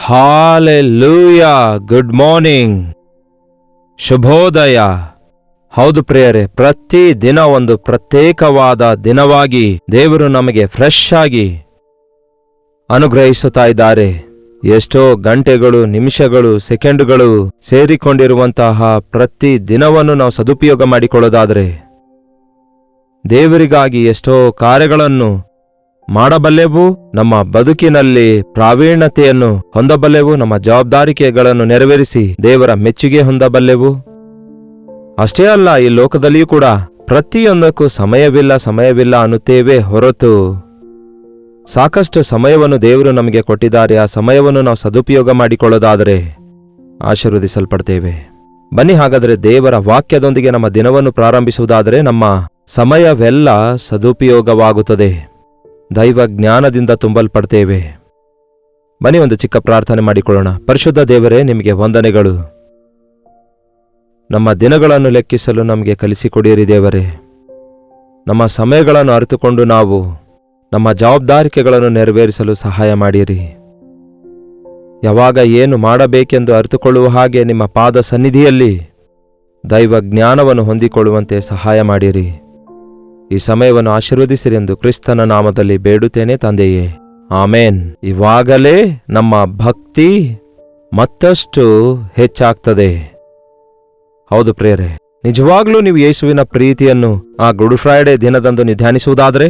Hallelujah. Good morning, ಶುಭೋದಯ. ಹೌದು ಪ್ರಿಯರೇ, ಪ್ರತಿ ದಿನ ಒಂದು ಪ್ರತ್ಯೇಕವಾದ ದಿನವಾಗಿ ದೇವರು ನಮಗೆ ಫ್ರೆಶ್ ಆಗಿ ಅನುಗ್ರಹಿಸುತ್ತಾ ಇದ್ದಾರೆ. ಎಷ್ಟೋ ಗಂಟೆಗಳು, ನಿಮಿಷಗಳು, ಸೆಕೆಂಡುಗಳು ಸೇರಿಕೊಂಡಿರುವಂತಹ ಪ್ರತಿ ದಿನವನ್ನು ನಾವು ಸದುಪಯೋಗ ಮಾಡಿಕೊಳ್ಳೋದಾದರೆ ದೇವರಿಗಾಗಿ ಎಷ್ಟೋ ಕಾರ್ಯಗಳನ್ನು ಮಾಡಬಲ್ಲೆವು, ನಮ್ಮ ಬದುಕಿನಲ್ಲಿ ಪ್ರಾವೀಣ್ಯತೆಯನ್ನು ಹೊಂದಬಲ್ಲೆವು, ನಮ್ಮ ಜವಾಬ್ದಾರಿಕೆಗಳನ್ನು ನೆರವೇರಿಸಿ ದೇವರ ಮೆಚ್ಚುಗೆ ಹೊಂದಬಲ್ಲೆವು. ಅಷ್ಟೇ ಅಲ್ಲ, ಈ ಲೋಕದಲ್ಲಿಯೂ ಕೂಡ ಪ್ರತಿಯೊಂದಕ್ಕೂ ಸಮಯವಿಲ್ಲ ಅನ್ನುತ್ತೇವೆ ಹೊರತು ಸಾಕಷ್ಟು ಸಮಯವನ್ನು ದೇವರು ನಮಗೆ ಕೊಟ್ಟಿದ್ದಾರೆ. ಆ ಸಮಯವನ್ನು ನಾವು ಸದುಪಯೋಗ ಮಾಡಿಕೊಳ್ಳೋದಾದರೆ ಆಶೀರ್ವದಿಸಲ್ಪಡ್ತೇವೆ. ಬನ್ನಿ ಹಾಗಾದರೆ ದೇವರ ವಾಕ್ಯದೊಂದಿಗೆ ನಮ್ಮ ದಿನವನ್ನು ಪ್ರಾರಂಭಿಸುವುದಾದರೆ ನಮ್ಮ ಸಮಯವೆಲ್ಲ ಸದುಪಯೋಗವಾಗುತ್ತದೆ, ದೈವ ಜ್ಞಾನದಿಂದ ತುಂಬಲ್ಪಡ್ತೇವೆ. ಬನ್ನಿ ಒಂದು ಚಿಕ್ಕ ಪ್ರಾರ್ಥನೆ ಮಾಡಿಕೊಳ್ಳೋಣ. ಪರಿಶುದ್ಧ ದೇವರೇ, ನಿಮಗೆ ವಂದನೆಗಳು. ನಮ್ಮ ದಿನಗಳನ್ನು ಲೆಕ್ಕಿಸಲು ನಮಗೆ ಕಲಿಸಿಕೊಡಿರಿ ದೇವರೇ. ನಮ್ಮ ಸಮಯಗಳನ್ನು ಅರಿತುಕೊಂಡು ನಾವು ನಮ್ಮ ಜವಾಬ್ದಾರಿಕೆಗಳನ್ನು ನೆರವೇರಿಸಲು ಸಹಾಯ ಮಾಡಿರಿ. ಯಾವಾಗ ಏನು ಮಾಡಬೇಕೆಂದು ಅರಿತುಕೊಳ್ಳುವ ಹಾಗೆ ನಿಮ್ಮ ಪಾದ ಸನ್ನಿಧಿಯಲ್ಲಿ ದೈವ ಜ್ಞಾನವನ್ನು ಹೊಂದಿಕೊಳ್ಳುವಂತೆ ಸಹಾಯ ಮಾಡಿರಿ. ಈ ಸಮಯವನ್ನು ಆಶೀರ್ವದಿಸಿರಿ ಎಂದು ಕ್ರಿಸ್ತನ ನಾಮದಲ್ಲಿ ಬೇಡುತ್ತೇನೆ ತಂದೆಯೇ, ಆಮೇನ್. ಇವಾಗಲೇ ನಮ್ಮ ಭಕ್ತಿ ಮತ್ತಷ್ಟು ಹೆಚ್ಚಾಗ್ತದೆ. ಹೌದು ಪ್ರಿಯರೇ, ನಿಜವಾಗ್ಲೂ ನೀವು ಯೇಸುವಿನ ಪ್ರೀತಿಯನ್ನು ಆ ಗುಡ್ ಫ್ರೈಡೆ ದಿನದಂದು ಧ್ಯಾನಿಸುವುದಾದರೆ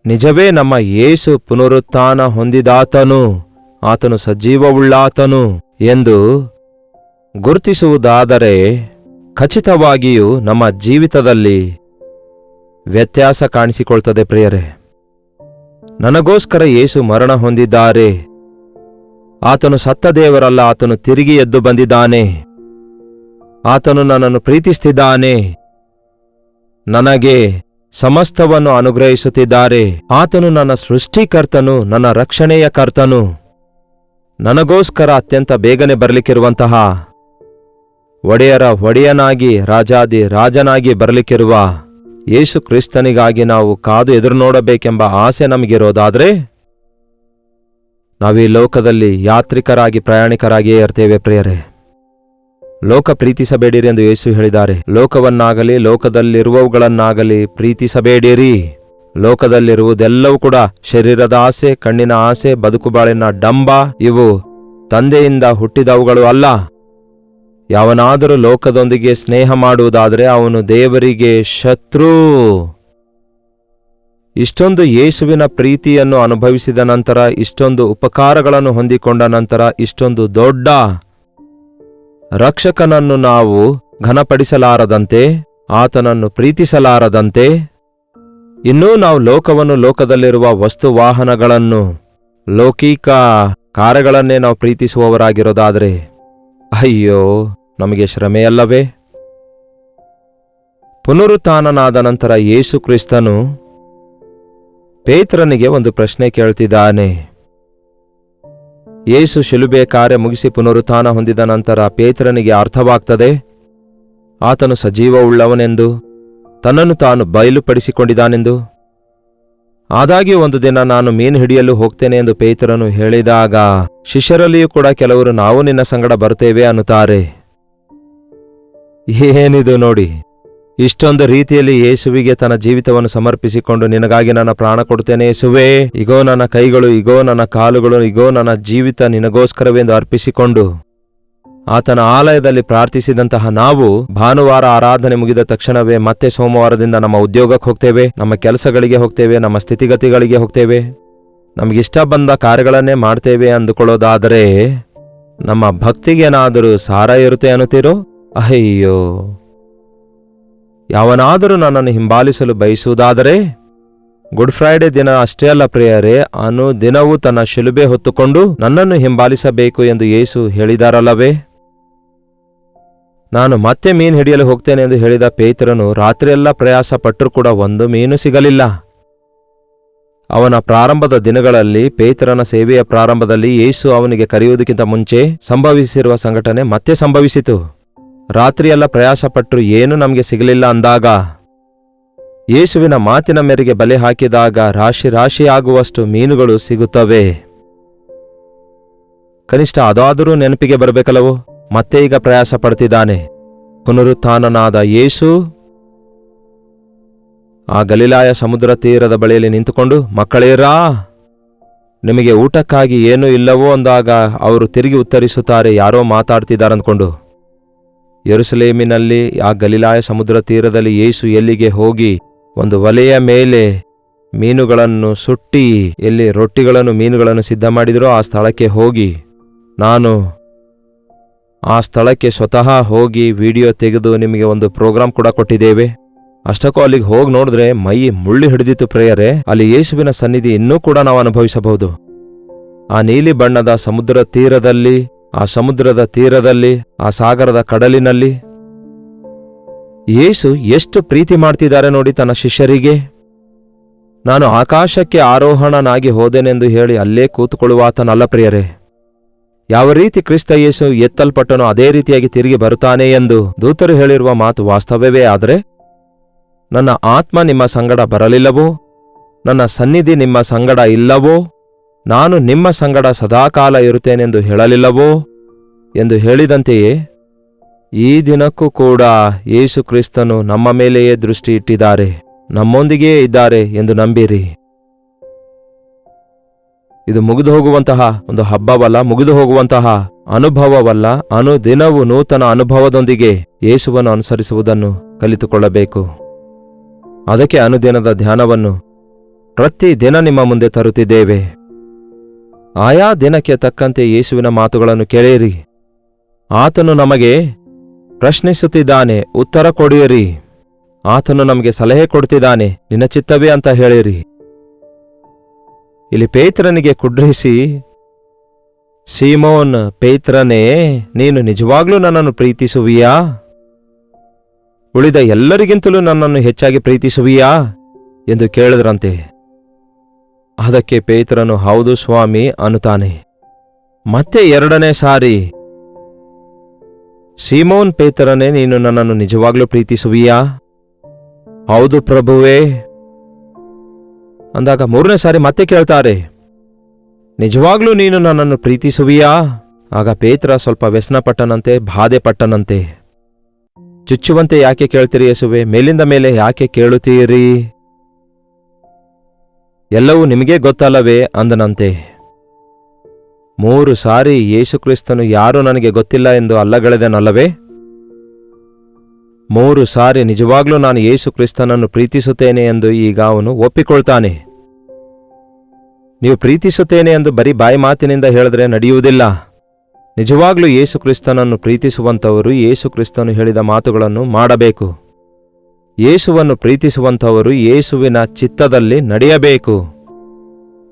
ನಿಜವೇ ನಮ್ಮ ಯೇಸು ಪುನರುತ್ಥಾನ ಹೊಂದಿದಾತನು, ಆತನು ಸಜೀವವುಳ್ಳಾತನು ಎಂದು ಗುರುತಿಸುವುದಾದರೆ ಖಚಿತವಾಗಿಯೂ ನಮ್ಮ ಜೀವಿತದಲ್ಲಿ ವ್ಯತ್ಯಾಸ ಕಾಣಿಸಿಕೊಳ್ತದೆ. ಪ್ರಿಯರೇ, ನನಗೋಸ್ಕರ ಯೇಸು ಮರಣ ಹೊಂದಿದ್ದಾರೆ, ಆತನು ಸತ್ತ ದೇವರಲ್ಲ, ಆತನು ತಿರುಗಿ ಎದ್ದು ಬಂದಿದ್ದಾನೆ, ಆತನು ನನ್ನನ್ನು ಪ್ರೀತಿಸುತ್ತಿದ್ದಾನೆ, ನನಗೆ ಸಮಸ್ತವನ್ನು ಅನುಗ್ರಹಿಸುತ್ತಿದ್ದಾರೆ, ಆತನು ನನ್ನ ಸೃಷ್ಟಿಕರ್ತನು, ನನ್ನ ರಕ್ಷಣೆಯ ಕರ್ತನು, ನನಗೋಸ್ಕರ ಅತ್ಯಂತ ಬೇಗನೆ ಬರಲಿಕ್ಕಿರುವಂತಹ ಒಡೆಯರ ಒಡೆಯನಾಗಿ, ರಾಜಾದಿ ರಾಜನಾಗಿ ಬರಲಿಕ್ಕಿರುವ ಯೇಸು ಕ್ರಿಸ್ತನಿಗಾಗಿ ನಾವು ಕಾದು ಎದುರು ನೋಡಬೇಕೆಂಬ ಆಸೆ ನಮಗಿರೋದಾದರೆ ನಾವೀ ಲೋಕದಲ್ಲಿ ಯಾತ್ರಿಕರಾಗಿ, ಪ್ರಯಾಣಿಕರಾಗಿಯೇ ಇರ್ತೇವೆ. ಪ್ರಿಯರೇ, ಲೋಕ ಪ್ರೀತಿಸಬೇಡಿರಿ ಎಂದು ಯೇಸು ಹೇಳಿದ್ದಾರೆ. ಲೋಕವನ್ನಾಗಲಿ ಲೋಕದಲ್ಲಿರುವವುಗಳನ್ನಾಗಲಿ ಪ್ರೀತಿಸಬೇಡಿರಿ. ಲೋಕದಲ್ಲಿರುವುದೆಲ್ಲವೂ ಕೂಡ ಶರೀರದ ಆಸೆ, ಕಣ್ಣಿನ ಆಸೆ, ಬದುಕುಬಾಳಿನ ಡಂಬ, ಇವು ತಂದೆಯಿಂದ ಹುಟ್ಟಿದವುಗಳು ಅಲ್ಲ. ಯಾವನಾದರೂ ಲೋಕದೊಂದಿಗೆ ಸ್ನೇಹ ಮಾಡುವುದಾದರೆ ಅವನು ದೇವರಿಗೆ ಶತ್ರು. ಇಷ್ಟೊಂದು ಯೇಸುವಿನ ಪ್ರೀತಿಯನ್ನು ಅನುಭವಿಸಿದ ನಂತರ, ಇಷ್ಟೊಂದು ಉಪಕಾರಗಳನ್ನು ಹೊಂದಿಕೊಂಡ ನಂತರ, ಇಷ್ಟೊಂದು ದೊಡ್ಡ ರಕ್ಷಕನನ್ನು ನಾವು ಘನಪಡಿಸಲಾರದಂತೆ, ಆತನನ್ನು ಪ್ರೀತಿಸಲಾರದಂತೆ, ಇನ್ನೂ ನಾವು ಲೋಕವನ್ನು, ಲೋಕದಲ್ಲಿರುವ ವಸ್ತುವಾಹನಗಳನ್ನು, ಲೌಕಿಕ ಕಾರ್ಯಗಳನ್ನೇ ನಾವು ಪ್ರೀತಿಸುವವರಾಗಿರೋದಾದರೆ ಅಯ್ಯೋ, ನಮಗೆ ಶ್ರಮೆಯಲ್ಲವೇ? ಪುನರುತ್ಥಾನನಾದ ನಂತರ ಯೇಸು ಕ್ರಿಸ್ತನು ಪೇತ್ರನಿಗೆ ಒಂದು ಪ್ರಶ್ನೆ ಕೇಳ್ತಿದ್ದಾನೆ. ಯೇಸು ಶಿಲುಬೆ ಕಾರ್ಯ ಮುಗಿಸಿ ಪುನರುತ್ಥಾನ ಹೊಂದಿದ ನಂತರ ಪೇತ್ರನಿಗೆ ಅರ್ಥವಾಗ್ತದೆ ಆತನು ಸಜೀವವುಳ್ಳವನೆಂದು, ತನ್ನನ್ನು ತಾನು ಬಯಲುಪಡಿಸಿಕೊಂಡಿದ್ದಾನೆಂದು. ಆದಾಗ್ಯೂ ಒಂದು ದಿನ ನಾನು ಮೀನು ಹಿಡಿಯಲು ಹೋಗ್ತೇನೆ ಎಂದು ಪೇತ್ರನು ಹೇಳಿದಾಗ ಶಿಷ್ಯರಲ್ಲಿಯೂ ಕೂಡ ಕೆಲವರು ನಾವು ನಿನ್ನ ಸಂಗಡ ಬರ್ತೇವೆ ಅನ್ನುತ್ತಾರೆ. ಏನಿದು ನೋಡಿ, ಇಷ್ಟೊಂದು ರೀತಿಯಲ್ಲಿ ಯೇಸುವಿಗೆ ತನ್ನ ಜೀವಿತವನ್ನು ಸಮರ್ಪಿಸಿಕೊಂಡು, ನಿನಗಾಗಿ ನನ್ನ ಪ್ರಾಣ ಕೊಡ್ತೇನೆ ಯೇಸುವೇ, ಇಗೋ ನನ್ನ ಕೈಗಳು, ಇಗೋ ನನ್ನ ಕಾಲುಗಳು, ಇಗೋ ನನ್ನ ಜೀವಿತ ನಿನಗೋಸ್ಕರವೆಂದು ಅರ್ಪಿಸಿಕೊಂಡು ಆತನ ಆಲಯದಲ್ಲಿ ಪ್ರಾರ್ಥಿಸಿದಂತಹ ನಾವು ಭಾನುವಾರ ಆರಾಧನೆ ಮುಗಿದ ತಕ್ಷಣವೇ ಮತ್ತೆ ಸೋಮವಾರದಿಂದ ನಮ್ಮ ಉದ್ಯೋಗಕ್ಕೆ ಹೋಗ್ತೇವೆ, ನಮ್ಮ ಕೆಲಸಗಳಿಗೆ ಹೋಗ್ತೇವೆ, ನಮ್ಮ ಸ್ಥಿತಿಗತಿಗಳಿಗೆ ಹೋಗ್ತೇವೆ, ನಮಗಿಷ್ಟ ಬಂದ ಕಾರ್ಯಗಳನ್ನೇ ಮಾಡ್ತೇವೆ ಅಂದುಕೊಳ್ಳೋದಾದರೆ ನಮ್ಮ ಭಕ್ತಿಗೇನಾದರೂ ಸಾರ ಇರುತ್ತೆ ಅನ್ನುತ್ತೀರೋ? ಅಯ್ಯೋ, ಯಾವನಾದರೂ ನನ್ನನ್ನು ಹಿಂಬಾಲಿಸಲು ಬಯಸುವುದಾದರೆ ಗುಡ್ ಫ್ರೈಡೆ ದಿನ ಅಷ್ಟೇ ಅಲ್ಲ ಪ್ರಿಯರೇ, ದಿನವೂ ತನ್ನ ಶಿಲುಬೆ ಹೊತ್ತುಕೊಂಡು ನನ್ನನ್ನು ಹಿಂಬಾಲಿಸಬೇಕು ಎಂದು ಯೇಸು ಹೇಳಿದಾರಲ್ಲವೇ? ನಾನು ಮತ್ತೆ ಮೀನು ಹಿಡಿಯಲು ಹೋಗ್ತೇನೆ ಎಂದು ಹೇಳಿದ ಪೇತ್ರನು ರಾತ್ರಿಯೆಲ್ಲ ಪ್ರಯಾಸ ಪಟ್ಟರೂ ಕೂಡ ಒಂದು ಮೀನು ಸಿಗಲಿಲ್ಲ. ಅವನ ಪ್ರಾರಂಭದ ದಿನಗಳಲ್ಲಿ, ಪೇತ್ರನ ಸೇವೆಯ ಪ್ರಾರಂಭದಲ್ಲಿ ಯೇಸು ಅವನಿಗೆ ಕರೆಯುವುದಕ್ಕಿಂತ ಮುಂಚೆ ಸಂಭವಿಸಿರುವ ಸಂಘಟನೆ ಮತ್ತೆ ಸಂಭವಿಸಿತು. ರಾತ್ರಿಯೆಲ್ಲ ಪ್ರಯಾಸಪಟ್ಟರು ಏನೂ ನಮಗೆ ಸಿಗಲಿಲ್ಲ ಅಂದಾಗ ಯೇಸುವಿನ ಮಾತಿನ ಮೇರೆಗೆ ಬಲೆ ಹಾಕಿದಾಗ ರಾಶಿ ರಾಶಿಯಾಗುವಷ್ಟು ಮೀನುಗಳು ಸಿಗುತ್ತವೆ. ಕನಿಷ್ಠ ಅದಾದರೂ ನೆನಪಿಗೆ ಬರಬೇಕಲ್ಲವೋ? ಮತ್ತೆ ಈಗ ಪ್ರಯಾಸ ಪಡ್ತಿದ್ದಾನೆ. ಪುನರುತ್ಥಾನನಾದ ಯೇಸು ಆ ಗಲಿಲಾಯ ಸಮುದ್ರ ತೀರದ ಬಳಿಯಲ್ಲಿ ನಿಂತುಕೊಂಡು, ಮಕ್ಕಳೇರಾ, ನಿಮಗೆ ಊಟಕ್ಕಾಗಿ ಏನೂ ಇಲ್ಲವೋ ಅಂದಾಗ ಅವರು ತಿರುಗಿ ಉತ್ತರಿಸುತ್ತಾರೆ, ಯಾರೋ ಮಾತಾಡ್ತಿದ್ದಾರಂದ್ಕೊಂಡು. ಯೆರೂಸಲೇಮಿನಲ್ಲಿ ಆ ಗಲಿಲಾಯ ಸಮುದ್ರ ತೀರದಲ್ಲಿ ಯೇಸು ಎಲ್ಲಿಗೆ ಹೋಗಿ ಒಂದು ಒಲೆಯ ಮೇಲೆ ಮೀನುಗಳನ್ನು ಸುಟ್ಟಿ ಎಲ್ಲಿ ರೊಟ್ಟಿಗಳನ್ನು ಮೀನುಗಳನ್ನು ಸಿದ್ಧ ಮಾಡಿದರೋ ಆ ಸ್ಥಳಕ್ಕೆ ಹೋಗಿ, ನಾನು ಆ ಸ್ಥಳಕ್ಕೆ ಸ್ವತಃ ಹೋಗಿ ವಿಡಿಯೋ ತೆಗೆದು ನಿಮಗೆ ಒಂದು ಪ್ರೋಗ್ರಾಂ ಕೂಡ ಕೊಟ್ಟಿದ್ದೇವೆ. ಅಷ್ಟಕ್ಕೂ ಅಲ್ಲಿಗೆ ಹೋಗಿ ನೋಡಿದ್ರೆ ಮೈ ಮುಳ್ಳಿ ಹಿಡಿದಿತ್ತು ಪ್ರೇಯರೇ. ಅಲ್ಲಿ ಯೇಸುವಿನ ಸನ್ನಿಧಿ ಇನ್ನೂ ಕೂಡ ನಾವು ಅನುಭವಿಸಬಹುದು. ಆ ನೀಲಿ ಬಣ್ಣದ ಸಮುದ್ರ ತೀರದಲ್ಲಿ, ಆ ಸಮುದ್ರದ ತೀರದಲ್ಲಿ, ಆ ಸಾಗರದ ಕಡಲಿನಲ್ಲಿ ಯೇಸು ಎಷ್ಟು ಪ್ರೀತಿ ಮಾಡ್ತಿದ್ದಾರೆ ನೋಡಿ ತನ್ನ ಶಿಷ್ಯರಿಗೆ. ನಾನು ಆಕಾಶಕ್ಕೆ ಆರೋಹಣನಾಗಿ ಹೋದೆನೆಂದು ಹೇಳಿ ಅಲ್ಲೇ ಕೂತುಕೊಳ್ಳುವಾತನಲ್ಲ ಪ್ರಿಯರೇ. ಯಾವ ರೀತಿ ಕ್ರಿಸ್ತ ಯೇಸು ಎತ್ತಲ್ಪಟ್ಟನೋ ಅದೇ ರೀತಿಯಾಗಿ ತಿರುಗಿ ಬರುತ್ತಾನೆ ಎಂದು ದೂತರು ಹೇಳಿರುವ ಮಾತು ವಾಸ್ತವವೇ. ಆದರೆ ನನ್ನ ಆತ್ಮ ನಿಮ್ಮ ಸಂಗಡ ಬರಲಿಲ್ಲವೋ, ನನ್ನ ಸನ್ನಿಧಿ ನಿಮ್ಮ ಸಂಗಡ ಇಲ್ಲವೋ, ನಾನು ನಿಮ್ಮ ಸಂಗಡ ಸದಾಕಾಲ ಇರುತ್ತೇನೆಂದು ಹೇಳಲಿಲ್ಲವೋ ಎಂದು ಹೇಳಿದಂತೆಯೇ ಈ ದಿನಕ್ಕೂ ಕೂಡ ಯೇಸು ಕ್ರಿಸ್ತನು ನಮ್ಮ ಮೇಲೆಯೇ ದೃಷ್ಟಿ ಇಟ್ಟಿದ್ದಾರೆ, ನಮ್ಮೊಂದಿಗೇ ಇದ್ದಾರೆ ಎಂದು ನಂಬಿರಿ. ಇದು ಮುಗಿದು ಹೋಗುವಂತಹ ಒಂದು ಹಬ್ಬವಲ್ಲ, ಮುಗಿದು ಹೋಗುವಂತಹ ಅನುಭವವಲ್ಲ. ಅನುದಿನವೂ ನೂತನ ಅನುಭವದೊಂದಿಗೆ ಯೇಸುವನ್ನು ಅನುಸರಿಸುವುದನ್ನು ಕಲಿತುಕೊಳ್ಳಬೇಕು. ಅದಕ್ಕೆ ಅನುದಿನದ ಧ್ಯಾನವನ್ನು ಪ್ರತಿ ದಿನ ನಿಮ್ಮ ಮುಂದೆ ತರುತ್ತಿದ್ದೇವೆ. ಆಯಾ ದಿನಕ್ಕೆ ತಕ್ಕಂತೆ ಯೇಸುವಿನ ಮಾತುಗಳನ್ನು ಕೇಳಿರಿ. ಆತನು ನಮಗೆ ಪ್ರಶ್ನಿಸುತ್ತಿದ್ದಾನೆ, ಉತ್ತರ ಕೊಡಿಯಿರಿ. ಆತನು ನಮಗೆ ಸಲಹೆ ಕೊಡ್ತಿದ್ದಾನೆ, ನಿನ್ನ ಚಿತ್ತವೇ ಅಂತ ಹೇಳಿರಿ. ಇಲ್ಲಿ ಪೇತ್ರನಿಗೆ ಕುಡ್ರಿಸಿ, ಸೀಮೋನ್ ಪೇತ್ರನೇ, ನೀನು ನಿಜವಾಗ್ಲೂ ನನ್ನನ್ನು ಪ್ರೀತಿಸುವಿಯಾ? ಉಳಿದ ಎಲ್ಲರಿಗಿಂತಲೂ ನನ್ನನ್ನು ಹೆಚ್ಚಾಗಿ ಪ್ರೀತಿಸುವಿಯಾ ಎಂದು ಕೇಳಿದ್ರಂತೆ. ಅದಕ್ಕೆ ಪೇತ್ರನು ಹೌದು ಸ್ವಾಮಿ ಅನ್ನುತ್ತಾನೆ. ಮತ್ತೆ ಎರಡನೇ ಸಾರಿ, ಸೀಮೋನ್ ಪೇತ್ರನೇ, ನೀನು ನನ್ನನ್ನು ನಿಜವಾಗ್ಲೂ ಪ್ರೀತಿಸುವಿಯಾ? ಹೌದು ಪ್ರಭುವೇ ಅಂದಾಗ ಮೂರನೇ ಸಾರಿ ಮತ್ತೆ ಕೇಳ್ತಾರೆ, ನಿಜವಾಗ್ಲೂ ನೀನು ನನ್ನನ್ನು ಪ್ರೀತಿಸುವಿಯಾ? ಆಗ ಪೇತ್ರ ಸ್ವಲ್ಪ ವ್ಯಸನಪಟ್ಟನಂತೆ, ಬಾಧೆ ಪಟ್ಟನಂತೆ. ಚುಚ್ಚುವಂತೆ ಯಾಕೆ ಕೇಳ್ತೀರಿ ಯೇಸುವೆ? ಮೇಲಿಂದ ಮೇಲೆ ಯಾಕೆ ಕೇಳುತ್ತೀರಿ? ಎಲ್ಲವೂ ನಿಮಗೇ ಗೊತ್ತಲ್ಲವೇ ಅಂದನಂತೆ. 3 ಸಾರಿ ಯೇಸುಕ್ರಿಸ್ತನು ಯಾರೂ ನನಗೆ ಗೊತ್ತಿಲ್ಲ ಎಂದು ಅಲ್ಲಗಳೆದನಲ್ಲವೇ? 3 ಸಾರಿ ನಿಜವಾಗ್ಲೂ ನಾನು ಯೇಸು ಕ್ರಿಸ್ತನನ್ನು ಪ್ರೀತಿಸುತ್ತೇನೆ ಎಂದು ಈಗ ಅವನು ಒಪ್ಪಿಕೊಳ್ತಾನೆ. ನೀವು ಪ್ರೀತಿಸುತ್ತೇನೆ ಎಂದು ಬರೀ ಬಾಯಿ ಮಾತಿನಿಂದ ಹೇಳಿದ್ರೆ ನಡೆಯುವುದಿಲ್ಲ. ನಿಜವಾಗ್ಲೂ ಯೇಸು ಕ್ರಿಸ್ತನನ್ನು ಪ್ರೀತಿಸುವಂಥವರು ಯೇಸು ಕ್ರಿಸ್ತನು ಹೇಳಿದ ಮಾತುಗಳನ್ನು ಮಾಡಬೇಕು. ಯೇಸುವನ್ನು ಪ್ರೀತಿಸುವಂಥವರು ಯೇಸುವಿನ ಚಿತ್ತದಲ್ಲಿ ನಡೆಯಬೇಕು.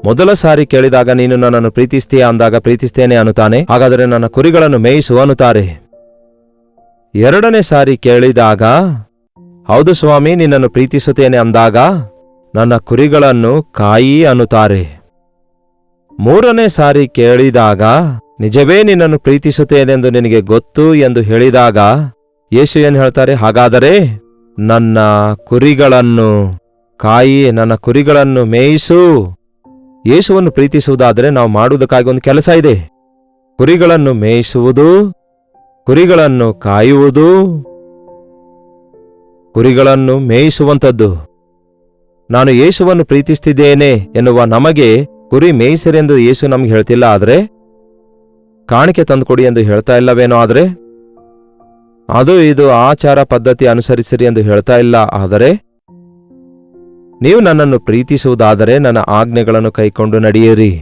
ಮೊದಲ ಸಾರಿ ಕೇಳಿದಾಗ ನೀನು ನನ್ನನ್ನು ಪ್ರೀತಿಸ್ತೀಯಾ ಅಂದಾಗ ಪ್ರೀತಿಸ್ತೇನೆ ಅನ್ನುತ್ತಾನೆ. ಹಾಗಾದರೆ ನನ್ನ ಕುರಿಗಳನ್ನು ಮೇಯಿಸು ಅನ್ನುತ್ತಾರೆ. ಎರಡನೇ ಸಾರಿ ಕೇಳಿದಾಗ ಹೌದು ಸ್ವಾಮಿ ನಿನ್ನನ್ನು ಪ್ರೀತಿಸುತ್ತೇನೆ ಅಂದಾಗ ನನ್ನ ಕುರಿಗಳನ್ನು ಕಾಯಿ ಅನ್ನುತ್ತಾರೆ. ಮೂರನೇ ಸಾರಿ ಕೇಳಿದಾಗ ನಿಜವೇ ನಿನ್ನನ್ನು ಪ್ರೀತಿಸುತ್ತೇನೆಂದು ನಿನಗೆ ಗೊತ್ತು ಎಂದು ಹೇಳಿದಾಗ ಯೇಸು ಏನು ಹೇಳ್ತಾರೆ? ಹಾಗಾದರೆ ನನ್ನ ಕುರಿಗಳನ್ನು ಕಾಯಿ, ನನ್ನ ಕುರಿಗಳನ್ನು ಮೇಯಿಸು. ಯೇಸುವನ್ನು ಪ್ರೀತಿಸುವುದಾದರೆ ನಾವು ಮಾಡುವುದಕ್ಕಾಗಿ ಒಂದು ಕೆಲಸ ಇದೆ. ಕುರಿಗಳನ್ನು ಮೇಯಿಸುವುದು, ಕುರಿಗಳನ್ನು ಕಾಯುವುದು, ಕುರಿಗಳನ್ನು ಮೇಯಿಸುವಂಥದ್ದು. ನಾನು ಯೇಸುವನ್ನು ಪ್ರೀತಿಸ್ತಿದ್ದೇನೆ ಎನ್ನುವ ನಮಗೆ ಕುರಿ ಮೇಯಿಸಿರೆಂದು ಯೇಸು ನಮ್ಗೆ ಹೇಳ್ತಿಲ್ಲ. ಆದರೆ ಕಾಣಿಕೆ ತಂದುಕೊಡಿ ಎಂದು ಹೇಳ್ತಾ ಇಲ್ಲವೇನೋ? ಆದರೆ ಅದು ಇದು ಆಚಾರ ಪದ್ಧತಿ ಅನುಸರಿಸಿರಿ ಎಂದು ಹೇಳ್ತಾ ಇಲ್ಲ. ಆದರೆ ನೀವು ನನ್ನನ್ನು ಪ್ರೀತಿಸುವುದಾದರೆ ನನ್ನ ಆಜ್ಞೆಗಳನ್ನು ಕೈಕೊಂಡು ನಡೆಯಿರಿ,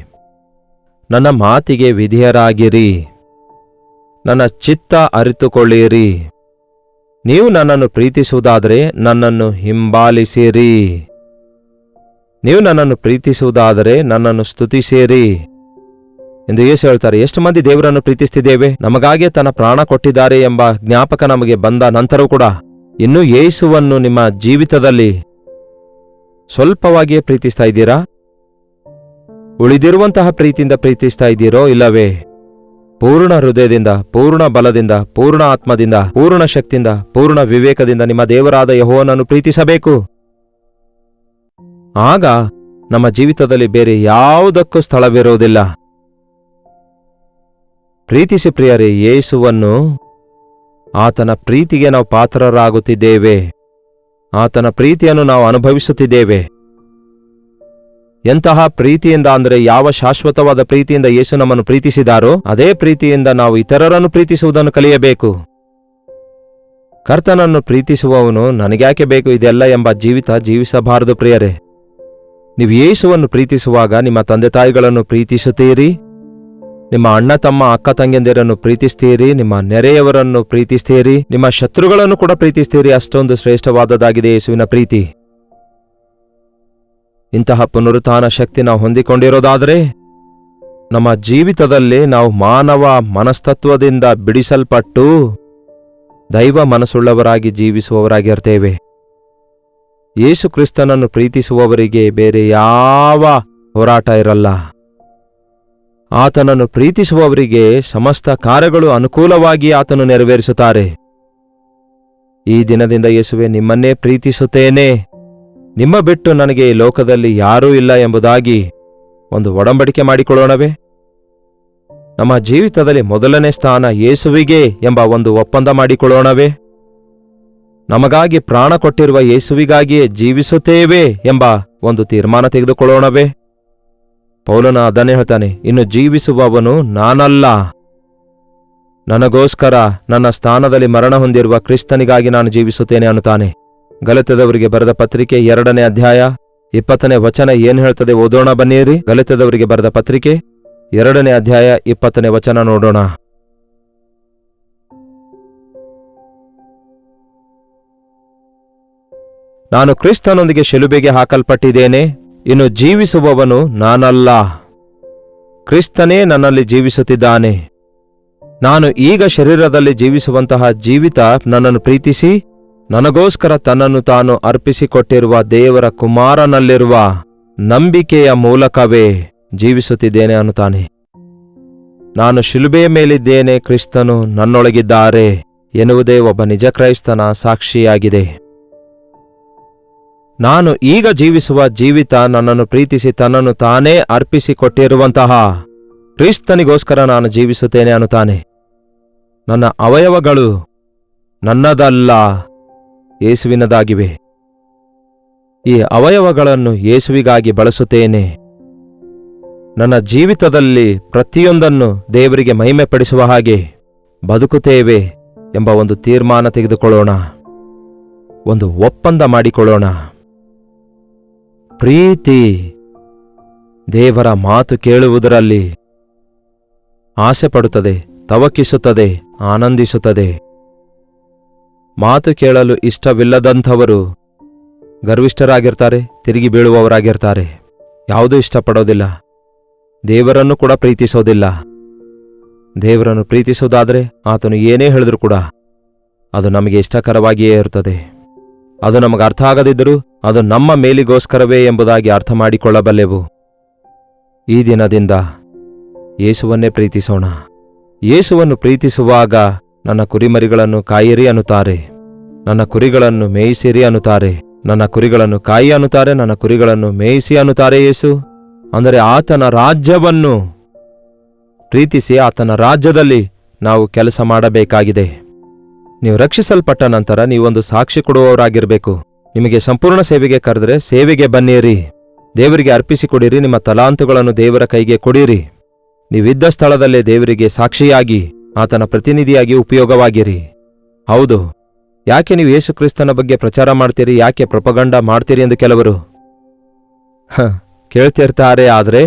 ನನ್ನ ಮಾತಿಗೆ ವಿಧೇಯರಾಗಿರಿ, ನನ್ನ ಚಿತ್ತ ಅರಿತುಕೊಳ್ಳಿರಿ. ನೀವು ನನ್ನನ್ನು ಪ್ರೀತಿಸುವುದಾದರೆ ನನ್ನನ್ನು ಹಿಂಬಾಲಿಸಿರಿ. ನೀವು ನನ್ನನ್ನು ಪ್ರೀತಿಸುವುದಾದರೆ ನನ್ನನ್ನು ಸ್ತುತಿಸಿರಿ ಎಂದು ಯೇಸು ಹೇಳ್ತಾರೆ. ಎಷ್ಟು ಮಂದಿ ದೇವರನ್ನು ಪ್ರೀತಿಸ್ತಿದ್ದೇವೆ? ನಮಗಾಗಿಯೇ ತನ್ನ ಪ್ರಾಣ ಕೊಟ್ಟಿದ್ದಾರೆ ಎಂಬ ಜ್ಞಾಪಕ ನಮಗೆ ಬಂದ ನಂತರವೂ ಕೂಡ ಇನ್ನೂ ಯೇಸುವನ್ನು ನಿಮ್ಮ ಜೀವಿತದಲ್ಲಿ ಸ್ವಲ್ಪವಾಗಿಯೇ ಪ್ರೀತಿಸ್ತಾ ಇದ್ದೀರಾ? ಉಳಿದಿರುವಂತಹ ಪ್ರೀತಿಯಿಂದ ಪ್ರೀತಿಸ್ತಾ ಇದ್ದೀರೋ? ಇಲ್ಲವೇ ಪೂರ್ಣ ಹೃದಯದಿಂದ, ಪೂರ್ಣ ಬಲದಿಂದ, ಪೂರ್ಣ ಆತ್ಮದಿಂದ, ಪೂರ್ಣ ಶಕ್ತಿಯಿಂದ, ಪೂರ್ಣ ವಿವೇಕದಿಂದ ನಿಮ್ಮ ದೇವರಾದ ಯೆಹೋವನನ್ನು ಪ್ರೀತಿಸಬೇಕು. ಆಗ ನಮ್ಮ ಜೀವಿತದಲ್ಲಿ ಬೇರೆ ಯಾವುದಕ್ಕೂ ಸ್ಥಳವಿರುವುದಿಲ್ಲ. ಪ್ರೀತಿಸಿ ಪ್ರಿಯರೇ, ಯೇಸುವನ್ನು, ಆತನ ಪ್ರೀತಿಗೆ ನಾವು ಪಾತ್ರರಾಗುತ್ತಿದ್ದೇವೆ. ಆತನ ಪ್ರೀತಿಯನ್ನು ನಾವು ಅನುಭವಿಸುತ್ತಿದ್ದೇವೆ. ಎಂತಹ ಪ್ರೀತಿಯಿಂದ ಅಂದರೆ, ಯಾವ ಶಾಶ್ವತವಾದ ಪ್ರೀತಿಯಿಂದ ಯೇಸು ನಮ್ಮನ್ನು ಪ್ರೀತಿಸಿದಾರೋ ಅದೇ ಪ್ರೀತಿಯಿಂದ ನಾವು ಇತರರನ್ನು ಪ್ರೀತಿಸುವುದನ್ನು ಕಲಿಯಬೇಕು. ಕರ್ತನನ್ನು ಪ್ರೀತಿಸುವವನು ನನಗ್ಯಾಕೆ ಬೇಕು ಇದೆಲ್ಲ ಎಂಬ ಜೀವಿತ ಜೀವಿಸಬಾರದು ಪ್ರಿಯರೇ. ನೀವು ಯೇಸುವನ್ನು ಪ್ರೀತಿಸುವಾಗ ನಿಮ್ಮ ತಂದೆ ತಾಯಿಗಳನ್ನು ಪ್ರೀತಿಸುತ್ತೀರಿ, ನಿಮ್ಮ ಅಣ್ಣ ತಮ್ಮ ಅಕ್ಕ ತಂಗಿಯಂದಿರನ್ನು ಪ್ರೀತಿಸ್ತೀರಿ, ನಿಮ್ಮ ನೆರೆಯವರನ್ನು ಪ್ರೀತಿಸ್ತೀರಿ, ನಿಮ್ಮ ಶತ್ರುಗಳನ್ನು ಕೂಡ ಪ್ರೀತಿಸ್ತೀರಿ. ಅಷ್ಟೊಂದು ಶ್ರೇಷ್ಠವಾದದ್ದಾಗಿದೆ ಯೇಸುವಿನ ಪ್ರೀತಿ. ಇಂತಹ ಪುನರುತ್ಥಾನ ಶಕ್ತಿ ನಾವು ಹೊಂದಿಕೊಂಡಿರೋದಾದರೆ ನಮ್ಮ ಜೀವಿತದಲ್ಲಿ ನಾವು ಮಾನವ ಮನಸ್ತತ್ವದಿಂದ ಬಿಡಿಸಲ್ಪಟ್ಟು ದೈವ ಮನಸ್ಸುಳ್ಳವರಾಗಿ ಜೀವಿಸುವವರಾಗಿರ್ತೇವೆ. ಯೇಸು ಕ್ರಿಸ್ತನನ್ನು ಪ್ರೀತಿಸುವವರಿಗೆ ಬೇರೆ ಯಾವ ಹೋರಾಟ ಇರಲ್ಲ. ಆತನನ್ನು ಪ್ರೀತಿಸುವವರಿಗೆ ಸಮಸ್ತ ಕಾರ್ಯಗಳು ಅನುಕೂಲವಾಗಿ ಆತನು ನೆರವೇರಿಸುತ್ತಾರೆ. ಈ ದಿನದಿಂದ ಯೇಸುವೆ, ನಿಮ್ಮನ್ನೇ ಪ್ರೀತಿಸುತ್ತೇನೆ, ನಿಮ್ಮ ಬಿಟ್ಟು ನನಗೆ ಈ ಲೋಕದಲ್ಲಿ ಯಾರೂ ಇಲ್ಲ ಎಂಬುದಾಗಿ ಒಂದು ಒಡಂಬಡಿಕೆ ಮಾಡಿಕೊಳ್ಳೋಣವೇ? ನಮ್ಮ ಜೀವಿತದಲ್ಲಿ ಮೊದಲನೇ ಸ್ಥಾನ ಯೇಸುವಿಗೆ ಎಂಬ ಒಂದು ಒಪ್ಪಂದ ಮಾಡಿಕೊಳ್ಳೋಣವೇ? ನಮಗಾಗಿ ಪ್ರಾಣ ಕೊಟ್ಟಿರುವ ಯೇಸುವಿಗಾಗಿಯೇ ಜೀವಿಸುತ್ತೇವೆ ಎಂಬ ಒಂದು ತೀರ್ಮಾನ ತೆಗೆದುಕೊಳ್ಳೋಣವೇ? ಪೌಲನ ಅದನ್ನೇ ಹೇಳ್ತಾನೆ, ಇನ್ನು ಜೀವಿಸುವವನು ನಾನಲ್ಲ, ನನಗೋಸ್ಕರ ನನ್ನ ಸ್ಥಾನದಲ್ಲಿ ಮರಣ ಹೊಂದಿರುವ ಕ್ರಿಸ್ತನಿಗಾಗಿ ನಾನು ಜೀವಿಸುತ್ತೇನೆ ಅನ್ನುತ್ತಾನೆ. ಗಲಾತ್ಯದವರಿಗೆ ಬರೆದ ಪತ್ರಿಕೆ 2ನೇ ಅಧ್ಯಾಯ 20ನೇ ವಚನ ಏನು ಹೇಳ್ತದೆ ಓದೋಣ ಬನ್ನಿರಿ. ಗಲಾತ್ಯದವರಿಗೆ ಬರೆದ ಪತ್ರಿಕೆ 2ನೇ ಅಧ್ಯಾಯ 20ನೇ ವಚನ ನೋಡೋಣ. ನಾನು ಕ್ರಿಸ್ತನೊಂದಿಗೆ ಶಿಲುಬೆಗೆ ಹಾಕಲ್ಪಟ್ಟಿದ್ದೇನೆ, ಇನ್ನು ಜೀವಿಸುವವನು ನಾನಲ್ಲ, ಕ್ರಿಸ್ತನೇ ನನ್ನಲ್ಲಿ ಜೀವಿಸುತ್ತಿದ್ದಾನೆ. ನಾನು ಈಗ ಶರೀರದಲ್ಲಿ ಜೀವಿಸುವಂತಹ ಜೀವಿತ ನನ್ನನ್ನು ಪ್ರೀತಿಸಿ ನನಗೋಸ್ಕರ ತನ್ನನ್ನು ತಾನು ಅರ್ಪಿಸಿಕೊಟ್ಟಿರುವ ದೇವರ ಕುಮಾರನಲ್ಲಿರುವ ನಂಬಿಕೆಯ ಮೂಲಕವೇ ಜೀವಿಸುತ್ತಿದ್ದೇನೆ ಅನ್ನುತ್ತಾನೆ. ನಾನು ಶಿಲುಬೆಯ ಮೇಲಿದ್ದೇನೆ, ಕ್ರಿಸ್ತನು ನನ್ನೊಳಗಿದ್ದಾರೆ ಎನ್ನುವುದೇ ಒಬ್ಬ ನಿಜ ಕ್ರೈಸ್ತನ ಸಾಕ್ಷಿಯಾಗಿದೆ. ನಾನು ಈಗ ಜೀವಿಸುವ ಜೀವಿತ ನನ್ನನ್ನು ಪ್ರೀತಿಸಿ ತನ್ನನ್ನು ತಾನೇ ಅರ್ಪಿಸಿಕೊಟ್ಟಿರುವಂತಹ ಕ್ರಿಸ್ತನಿಗೋಸ್ಕರ ನಾನು ಜೀವಿಸುತ್ತೇನೆ ಅನ್ನುತ್ತಾನೆ. ನನ್ನ ಅವಯವಗಳು ನನ್ನದಲ್ಲ, ಯೇಸುವಿನದಾಗಿವೆ. ಈ ಅವಯವಗಳನ್ನು ಯೇಸುವಿಗಾಗಿ ಬಳಸುತ್ತೇನೆ. ನನ್ನ ಜೀವಿತದಲ್ಲಿ ಪ್ರತಿಯೊಂದನ್ನು ದೇವರಿಗೆ ಮಹಿಮೆಪಡಿಸುವ ಹಾಗೆ ಬದುಕುತ್ತೇವೆ ಎಂಬ ಒಂದು ತೀರ್ಮಾನ ತೆಗೆದುಕೊಳ್ಳೋಣ, ಒಂದು ಒಪ್ಪಂದ ಮಾಡಿಕೊಳ್ಳೋಣ. ಪ್ರೀತಿ ದೇವರ ಮಾತು ಕೇಳುವುದರಲ್ಲಿ ಆಸೆ ಪಡುತ್ತದೆ, ತವಕಿಸುತ್ತದೆ, ಆನಂದಿಸುತ್ತದೆ. ಮಾತು ಕೇಳಲು ಇಷ್ಟವಿಲ್ಲದಂಥವರು ಗರ್ವಿಷ್ಠರಾಗಿರ್ತಾರೆ, ತಿರುಗಿ ಬೀಳುವವರಾಗಿರ್ತಾರೆ. ಯಾವುದೂ ಇಷ್ಟಪಡೋದಿಲ್ಲ, ದೇವರನ್ನು ಕೂಡ ಪ್ರೀತಿಸೋದಿಲ್ಲ. ದೇವರನ್ನು ಪ್ರೀತಿಸೋದಾದರೆ ಆತನು ಏನೇ ಹೇಳಿದ್ರೂ ಕೂಡ ಅದು ನಮಗೆ ಇಷ್ಟಕರವಾಗಿಯೇ ಇರುತ್ತದೆ. ಅದು ನಮಗೆ ಅರ್ಥ ಆಗದಿದ್ದರೂ ಅದು ನಮ್ಮ ಮೇಲಿಗೋಸ್ಕರವೇ ಎಂಬುದಾಗಿ ಅರ್ಥ ಮಾಡಿಕೊಳ್ಳಬಲ್ಲೆವು. ಈ ದಿನದಿಂದ ಯೇಸುವನ್ನೇ ಪ್ರೀತಿಸೋಣ. ಯೇಸುವನ್ನು ಪ್ರೀತಿಸುವಾಗ ನನ್ನ ಕುರಿಮರಿಗಳನ್ನು ಕಾಯಿರಿ ಅನ್ನುತ್ತಾರೆ, ನನ್ನ ಕುರಿಗಳನ್ನು ಮೇಯಿಸಿರಿ ಅನ್ನುತ್ತಾರೆ, ನನ್ನ ಕುರಿಗಳನ್ನು ಕಾಯಿ ಅನ್ನುತ್ತಾರೆ, ನನ್ನ ಕುರಿಗಳನ್ನು ಮೇಯಿಸಿ ಅನ್ನುತ್ತಾರೆ ಯೇಸು. ಅಂದರೆ ಆತನ ರಾಜ್ಯವನ್ನು ಪ್ರೀತಿಸಿ ಆತನ ರಾಜ್ಯದಲ್ಲಿ ನಾವು ಕೆಲಸ ಮಾಡಬೇಕಾಗಿದೆ. ನೀವು ರಕ್ಷಿಸಲ್ಪಟ್ಟ ನಂತರ ನೀವೊಂದು ಸಾಕ್ಷಿ ಕೊಡುವವರಾಗಿರಬೇಕು. ನಿಮಗೆ ಸಂಪೂರ್ಣ ಸೇವೆಗೆ ಕರೆದರೆ ಸೇವೆಗೆ ಬನ್ನಿರಿ, ದೇವರಿಗೆ ಅರ್ಪಿಸಿಕೊಡಿರಿ, ನಿಮ್ಮ ತಲಾಂತುಗಳನ್ನು ದೇವರ ಕೈಗೆ ಕೊಡಿರಿ. ನೀವಿದ್ದ ಸ್ಥಳದಲ್ಲೇ ದೇವರಿಗೆ ಸಾಕ್ಷಿಯಾಗಿ ಆತನ ಪ್ರತಿನಿಧಿಯಾಗಿ ಉಪಯೋಗವಾಗಿರಿ. ಹೌದು, ಯಾಕೆ ನೀವು ಯೇಸು ಕ್ರಿಸ್ತನ ಬಗ್ಗೆ ಪ್ರಚಾರ ಮಾಡ್ತೀರಿ, ಯಾಕೆ ಪ್ರೊಪಗಂಡ ಮಾಡ್ತೀರಿ ಎಂದು ಕೆಲವರು ಕೇಳ್ತಿರ್ತಾರೆ. ಆದರೆ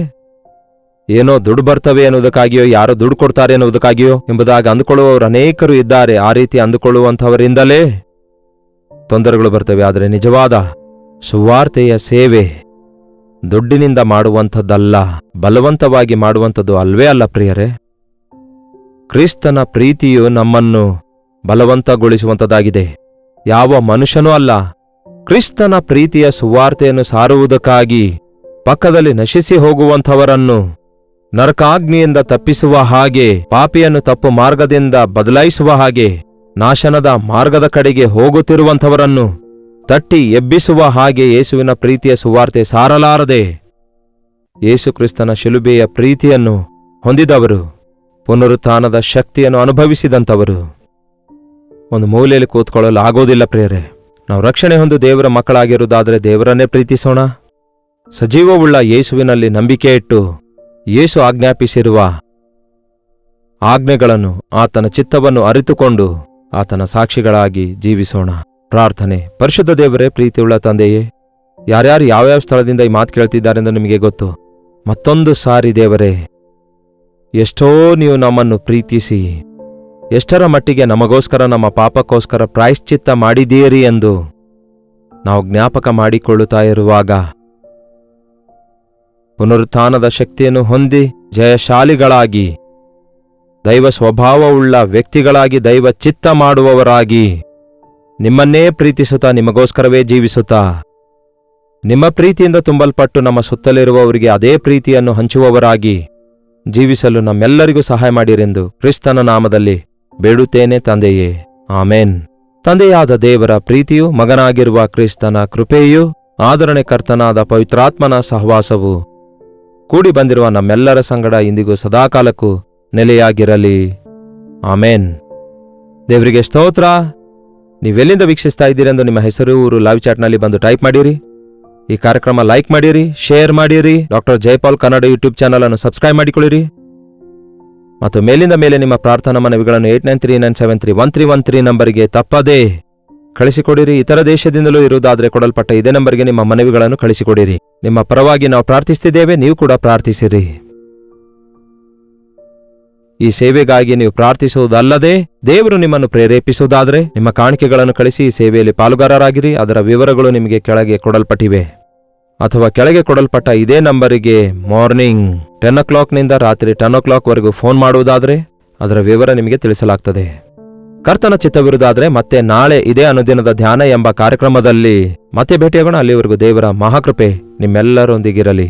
ಏನೋ ದುಡ್ಡು ಬರ್ತವೆ ಎನ್ನುವುದಕ್ಕಾಗಿಯೋ, ಯಾರೋ ದುಡ್ಡು ಕೊಡ್ತಾರೆ ಎನ್ನುವುದಕ್ಕಾಗಿಯೋ ಎಂಬುದಾಗಿ ಅಂದುಕೊಳ್ಳುವವರು ಅನೇಕರು ಇದ್ದಾರೆ. ಆ ರೀತಿ ಅಂದುಕೊಳ್ಳುವಂಥವರಿಂದಲೇ ತೊಂದರೆಗಳು ಬರ್ತವೆ. ಆದರೆ ನಿಜವಾದ ಸುವಾರ್ತೆಯ ಸೇವೆ ದುಡ್ಡಿನಿಂದ ಮಾಡುವಂಥದ್ದಲ್ಲ, ಬಲವಂತವಾಗಿ ಮಾಡುವಂಥದ್ದು ಅಲ್ವೇ ಅಲ್ಲ ಪ್ರಿಯರೇ. ಕ್ರಿಸ್ತನ ಪ್ರೀತಿಯು ನಮ್ಮನ್ನು ಬಲವಂತಗೊಳಿಸುವಂಥದ್ದಾಗಿದೆ, ಯಾವ ಮನುಷ್ಯನೂ ಅಲ್ಲ. ಕ್ರಿಸ್ತನ ಪ್ರೀತಿಯ ಸುವಾರ್ತೆಯನ್ನು ಸಾರುವುದಕ್ಕಾಗಿ ಪಕ್ಕದಲ್ಲಿ ನಶಿಸಿ ಹೋಗುವಂಥವರನ್ನು ನರಕಾಗ್ನಿಯಿಂದ ತಪ್ಪಿಸುವ ಹಾಗೆ, ಪಾಪಿಯನ್ನು ತಪ್ಪು ಮಾರ್ಗದಿಂದ ಬದಲಾಯಿಸುವ ಹಾಗೆ, ನಾಶನದ ಮಾರ್ಗದ ಕಡೆಗೆ ಹೋಗುತ್ತಿರುವಂಥವರನ್ನು ತಟ್ಟಿ ಎಬ್ಬಿಸುವ ಹಾಗೆ ಯೇಸುವಿನ ಪ್ರೀತಿಯ ಸುವಾರ್ತೆ ಸಾರಲಾರದೆ. ಯೇಸು ಕ್ರಿಸ್ತನ ಶಿಲುಬೆಯ ಪ್ರೀತಿಯನ್ನು ಹೊಂದಿದವರು ಪುನರುತ್ಥಾನದ ಶಕ್ತಿಯನ್ನು ಅನುಭವಿಸಿದಂಥವರು ಒಂದು ಮೂಲೆಯಲ್ಲಿ ಕೂತ್ಕೊಳ್ಳಲು ಆಗೋದಿಲ್ಲ ಪ್ರಿಯರೇ. ನಾವು ರಕ್ಷಣೆ ಹೊಂದು ದೇವರ ಮಕ್ಕಳಾಗಿರುವುದಾದರೆ ದೇವರನ್ನೇ ಪ್ರೀತಿಸೋಣ. ಸಜೀವವುಳ್ಳ ಯೇಸುವಿನಲ್ಲಿ ನಂಬಿಕೆ ಇಟ್ಟು ಯೇಸು ಆಜ್ಞಾಪಿಸಿರುವ ಆಜ್ಞೆಗಳನ್ನು, ಆತನ ಚಿತ್ತವನ್ನು ಅರಿತುಕೊಂಡು ಆತನ ಸಾಕ್ಷಿಗಳಾಗಿ ಜೀವಿಸೋಣ. ಪ್ರಾರ್ಥನೆ. ಪರಿಶುದ್ಧ ದೇವರೇ, ಪ್ರೀತಿಯುಳ್ಳ ತಂದೆಯೇ, ಯಾರ್ಯಾರು ಯಾವ್ಯಾವ ಸ್ಥಳದಿಂದ ಈ ಮಾತು ಕೇಳ್ತಿದ್ದಾರೆಂದು ನಿಮಗೆ ಗೊತ್ತು. ಮತ್ತೊಂದು ಸಾರಿ ದೇವರೇ, ಎಷ್ಟೋ ನೀವು ನಮ್ಮನ್ನು ಪ್ರೀತಿಸಿ ಎಷ್ಟರ ಮಟ್ಟಿಗೆ ನಮಗೋಸ್ಕರ, ನಮ್ಮ ಪಾಪಕ್ಕೋಸ್ಕರ ಪ್ರಾಯಶ್ಚಿತ್ತ ಮಾಡಿದ್ದೀರಿ ಎಂದು ನಾವು ಜ್ಞಾಪಕ ಮಾಡಿಕೊಳ್ಳುತ್ತಾ ಇರುವಾಗ ಪುನರುತ್ಥಾನದ ಶಕ್ತಿಯನ್ನು ಹೊಂದಿ ಜಯಶಾಲಿಗಳಾಗಿ, ದೈವ ಸ್ವಭಾವವುಳ್ಳ ವ್ಯಕ್ತಿಗಳಾಗಿ, ದೈವ ಚಿತ್ತ ಮಾಡುವವರಾಗಿ, ನಿಮ್ಮನ್ನೇ ಪ್ರೀತಿಸುತ್ತಾ ನಿಮಗೋಸ್ಕರವೇ ಜೀವಿಸುತ್ತಾ, ನಿಮ್ಮ ಪ್ರೀತಿಯಿಂದ ತುಂಬಲ್ಪಟ್ಟು ನಮ್ಮ ಸುತ್ತಲಿರುವವರಿಗೆ ಅದೇ ಪ್ರೀತಿಯನ್ನು ಹಂಚುವವರಾಗಿ ಜೀವಿಸಲು ನಮ್ಮೆಲ್ಲರಿಗೂ ಸಹಾಯ ಮಾಡಿರೆಂದು ಕ್ರಿಸ್ತನ ನಾಮದಲ್ಲಿ ಬೇಡುತ್ತೇನೆ ತಂದೆಯೇ, ಆಮೇನ್. ತಂದೆಯಾದ ದೇವರ ಪ್ರೀತಿಯು, ಮಗನಾಗಿರುವ ಕ್ರಿಸ್ತನ ಕೃಪೆಯೂ, ಆದರಣೆಕರ್ತನಾದ ಪವಿತ್ರಾತ್ಮನ ಸಹವಾಸವು ಕೂಡಿ ಬಂದಿರುವ ನಮ್ಮೆಲ್ಲರ ಸಂಗಡ ಇಂದಿಗೂ ಸದಾಕಾಲಕ್ಕೂ ನೆಲೆಯಾಗಿರಲಿ. ಆಮೇನ್. ದೇವರಿಗೆ ಸ್ತೋತ್ರ. ನೀವೆಲ್ಲಿಂದ ವೀಕ್ಷಿಸ್ತಾ ಇದ್ದೀರೆಂದು ನಿಮ್ಮ ಹೆಸರು, ಊರು ಲೈವ್ ಚಾಟ್ನಲ್ಲಿ ಬಂದು ಟೈಪ್ ಮಾಡಿರಿ. ಈ ಕಾರ್ಯಕ್ರಮ ಲೈಕ್ ಮಾಡಿರಿ, ಶೇರ್ ಮಾಡಿರಿ. Doctor Jayapal Kannada YouTube channel ಅನ್ನು ಸಬ್ಸ್ಕ್ರೈಬ್ ಮಾಡಿಕೊಳ್ಳಿರಿ. ಮತ್ತು ಮೇಲಿಂದ ಮೇಲೆ ನಿಮ್ಮ ಪ್ರಾರ್ಥನಾ ಮನವಿಗಳನ್ನು 8939731313 ನಂಬರಿಗೆ ತಪ್ಪದೇ ಕಳಿಸಿಕೊಡಿರಿ. ಇತರ ದೇಶದಿಂದಲೂ ಇರುವುದಾದರೆ ಕೊಡಲ್ಪಟ್ಟ ಇದೇ ನಂಬರ್ಗೆ ನಿಮ್ಮ ಮನವಿಗಳನ್ನು ಕಳಿಸಿಕೊಡಿರಿ. ನಿಮ್ಮ ಪರವಾಗಿ ನಾವು ಪ್ರಾರ್ಥಿಸುತ್ತಿದ್ದೇವೆ, ನೀವು ಕೂಡ ಪ್ರಾರ್ಥಿಸಿರಿ. ಈ ಸೇವೆಗಾಗಿ ನೀವು ಪ್ರಾರ್ಥಿಸುವುದಲ್ಲದೆ ದೇವರು ನಿಮ್ಮನ್ನು ಪ್ರೇರೇಪಿಸುವುದಾದರೆ ನಿಮ್ಮ ಕಾಣಿಕೆಗಳನ್ನು ಕಳಿಸಿ ಈ ಸೇವೆಯಲ್ಲಿ ಪಾಲುಗಾರರಾಗಿರಿ. ಅದರ ವಿವರಗಳು ನಿಮಗೆ ಕೆಳಗೆ ಕೊಡಲ್ಪಟ್ಟಿವೆ. ಅಥವಾ ಕೆಳಗೆ ಕೊಡಲ್ಪಟ್ಟ ಇದೇ ನಂಬರಿಗೆ ಮಾರ್ನಿಂಗ್ 10 o'clockನಿಂದ ರಾತ್ರಿ 10 o'clockವರೆಗೂ ಫೋನ್ ಮಾಡುವುದಾದರೆ ಅದರ ವಿವರ ನಿಮಗೆ ತಿಳಿಸಲಾಗ್ತದೆ. ಕರ್ತನ ಚಿತ್ತವಿರುವುದಾದರೆ ಮತ್ತೆ ನಾಳೆ ಇದೇ ಅನುದಿನದ ಧ್ಯಾನ ಎಂಬ ಕಾರ್ಯಕ್ರಮದಲ್ಲಿ ಮತ್ತೆ ಭೇಟಿಯಾಗೋಣ. ಅಲ್ಲಿವರೆಗೂ ದೇವರ ಮಹಾಕೃಪೆ ನಿಮ್ಮೆಲ್ಲರೊಂದಿಗಿರಲಿ.